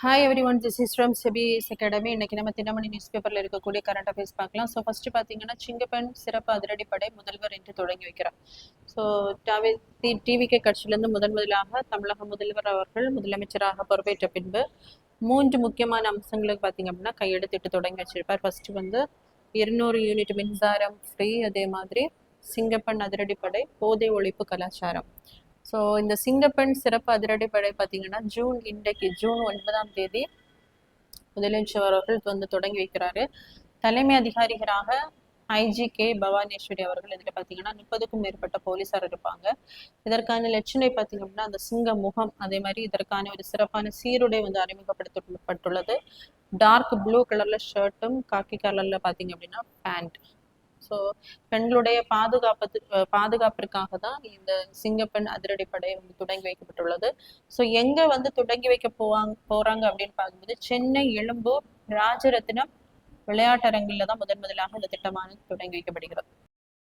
Hi everyone, this is from செபிஸ் academy. இன்னைக்கு நம்ம தினமணி நியூஸ் பேப்பரில் இருக்கக்கூடிய கரண்ட் அஃபேர்ஸ் பார்க்கலாம். ஸோ ஃபர்ஸ்ட் பார்த்தீங்கன்னா, சிங்கப்பெண் சிறப்பு அதிரடிப்படை முதல்வர் என்று தொடங்கி வைக்கிறார். ஸோ டிவிகே கட்சியிலிருந்து முதலாக தமிழக முதல்வர் அவர்கள் முதலமைச்சராக பொறுப்பேற்ற பின்பு 3 முக்கியமான அம்சங்களுக்கு பார்த்தீங்க அப்படின்னா கையெழுத்திட்டு தொடங்கி வச்சிருப்பார். ஃபர்ஸ்ட் வந்து 200 யூனிட் மின்சாரம் ஃப்ரீ, அதே மாதிரி சிங்கப்பெண் அதிரடிப்படை, போதை ஒழிப்பு கலாச்சாரம். ஸோ இந்த சிங்கப்பெண் சிறப்பு அதிரடிப்படை பார்த்தீங்கன்னா இன்றைக்கு ஜூன் 9ஆம் தேதி முதலமைச்சர் அவர்கள் வந்து தொடங்கி வைக்கிறாரு. தலைமை அதிகாரிகளாக ஐஜிகே பவானேஸ்வரி அவர்கள். இதில் பார்த்தீங்கன்னா 30க்கும் மேற்பட்ட போலீசார் இருப்பாங்க. இதற்கான லட்சணை பார்த்தீங்க அப்படின்னா அந்த சிங்க முகம், அதே மாதிரி இதற்கான ஒரு சிறப்பான சீருடை வந்து அறிமுகப்படுத்தப்பட்டுள்ளது. டார்க் ப்ளூ கலர்ல ஷர்ட்டும் காக்கி கலர்ல பார்த்தீங்க அப்படின்னா பேண்ட். ஸோ பெண்களுடைய பாதுகாப்பிற்காக தான் இந்த சிங்கப்பெண் அதிரடிப்படை வந்து தொடங்கி வைக்கப்பட்டுள்ளது. ஸோ எங்க வந்து தொடங்கி வைக்க போறாங்க அப்படின்னு பார்க்கும்போது சென்னை எழும்பூர் ராஜரத்னம் விளையாட்டரங்கில் தான் முதலாக இந்த திட்டமானது தொடங்கி வைக்கப்படுகிறது.